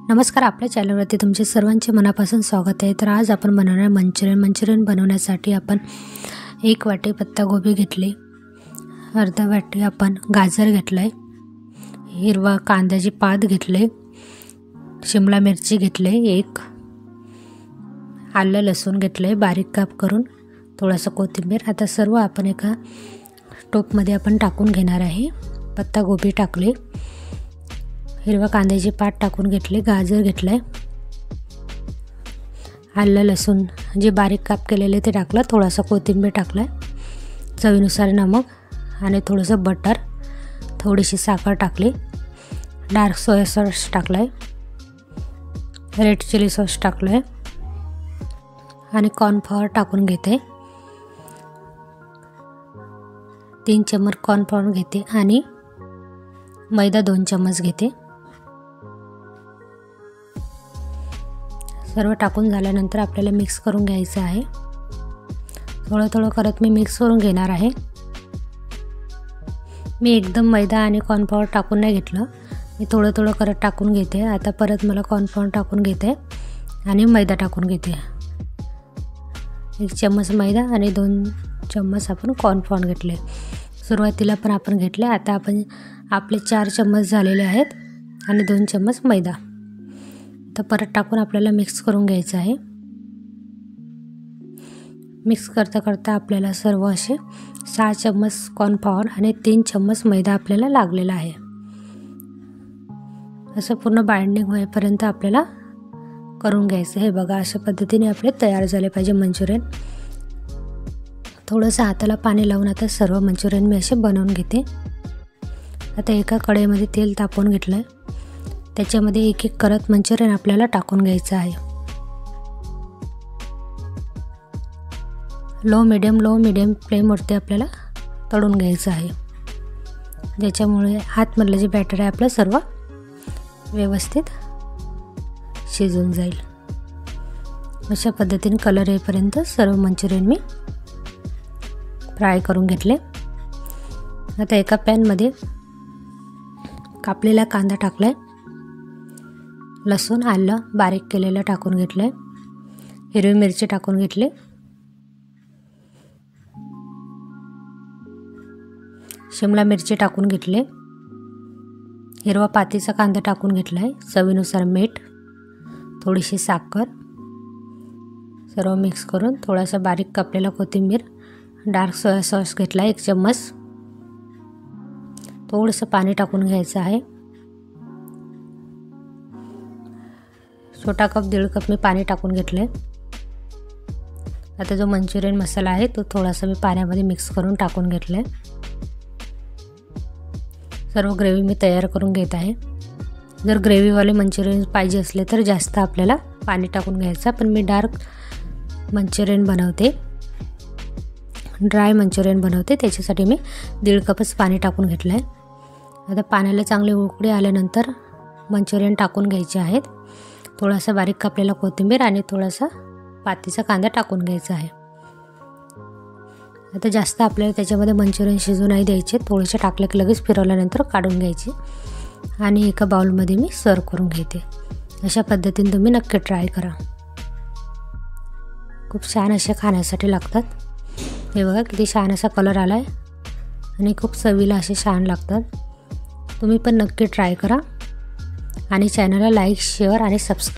नमस्कार, आपल्या चॅनलवरती तुमचे सर्वांचे मनापासून स्वागत आहे। तर आज आपण बनवणार मंचुरियन बनवण्यासाठी आपण 1 वाटी पत्तागोबी घेतली, अर्धा वाटी आपण गाजर घेतलाय, हिरवा कांद्याची पात घेतले, शिमला मिरची घेतले, 1 आलं लसूण घेतले बारीक काप करून, थोडासा कोथिंबीर। आता सर्व आपण एका टोपमध्ये आपण टाकून घेणार आहे। पत्तागोबी टाकले, हिरवा कांद्याची पात टाकून घेतले, गाजर घेतलाय, आलं लसूण जे बारीक काप केलेले ते टाकलं, थोडासा कोथिंबीर टाकलाय, चवीनुसार नमक आणि थोडंसं बटर, थोडीशी साखर टाकली, डार्क सोया सॉस टाकलाय, रेड चिली सॉस टाकलाय आणि कॉर्नफ्लॉवर टाकून घेते। 3 चम्मच कॉर्नफ्लॉवर घेते आणि मैदा 2 चम्मच घेते। सर्व टाकून झाल्यानंतर आपल्याला मिक्स करून घ्यायचं आहे। थोडं करत मी मिक्स करून घेणार आहे। मी एकदम मैदा आणि कॉर्नफ्लॉवर टाकून नाही घेतलं, मी थोडं करत टाकून घेते। आता परत मला कॉर्नफ्लॉवर टाकून घेते आणि मैदा टाकून घेते। 1 चम्मच मैदा आणि 2 चम्मच आपण कॉर्नफ्लॉवर घेतले। सुरुवातीला पण आपण घेतले। आता आपण आपले 4 चम्मच झालेले आहेत आणि 2 चम्मच मैदा। तर परत टाकून आपल्याला मिक्स करून घ्यायचं आहे। मिक्स करता आपल्याला सर्व असे 6 चम्मच कॉर्नफ्लॉवर आणि 3 चम्मच मैदा आपल्याला लागलेला आहे। असं पूर्ण बाइंडिंग होईपर्यंत आपल्याला करून घ्यायचं। हे बघा, अशा पद्धतीने आपले तयार झाले पाहिजे मंचुरियन। थोडंसं हाताला पाणी लावून आता सर्व मंचुरियन मी असे बनवून घेते। आता एका कढईमध्ये तेल तापवून घेतलंय, त्याच्यामध्ये एक करत मंचुरियन आपल्याला टाकून घ्यायचं आहे। लो मीडियम फ्लेमवरती आपल्याला तळून घ्यायचं आहे, ज्याच्यामुळे आतमधलं जे बॅटर आहे आपलं सर्व व्यवस्थित शिजून जाईल। अशा पद्धतीने कलर येईपर्यंत सर्व मंचुरियन मी फ्राय करून घेतले। आता एका पॅनमध्ये कापलेला कांदा टाकलाय, लसूण आलं बारीक केलेलं टाकून घेतलंय, हिरवी मिरची टाकून घेतली, शिमला मिरची टाकून घेतली, हिरवा पातीचा कांदा टाकून घेतलाय, चवीनुसार मीठ, थोडीशी साखर, सर्व मिक्स करून थोडासा बारीक कापलेला कोथिंबीर, डार्क सोया सॉस घेतला 1 चम्मच, थोडंसं पाणी टाकून घ्यायचं आहे। छोटा कप 1.5 कप मी पाणी टाकून घेतलंय। आता जो मंचुरियन मसाला आहे तो थोडासा मी पाण्यामध्ये मिक्स करून टाकून घेतलाय। सर्व ग्रेव्ही मी तयार करून घेत आहे। जर ग्रेव्हीवाले मंचुरियन पाहिजे असले तर जास्त आपल्याला पाणी टाकून घ्यायचं, पण मी डार्क मंचुरियन बनवते, ड्राय मंचुरियन बनवते, त्याच्यासाठी मी 1.5 कपच पाणी टाकून घेतलंय। आता पाण्याला चांगले उकळी आल्यानंतर मंचुरियन टाकून घ्यायचे आहेत। थोडासा बारीक कापलेला कोथिंबीर आणि थोडासा पातीचा कांदा टाकून घ्यायचा आहे। आता जास्त आपल्याला त्याच्यामध्ये मंचुरियन शिजू नाही द्यायचे, थोडेसे टाकले की लगेच फिरवल्यानंतर काढून घ्यायचे आणि एका बाउलमध्ये मी सर्व करून घेते। अशा पद्धतीने तुम्ही नक्की ट्राय करा, खूप छान असे खाण्यासाठी लागतात। हे बघा किती छान असा कलर आलाय आणि खूप चवीला असे छान लागतात। तुम्ही पण नक्की ट्राय करा आणि चॅनलला लाईक, शेअर आणि सबस्क्राईब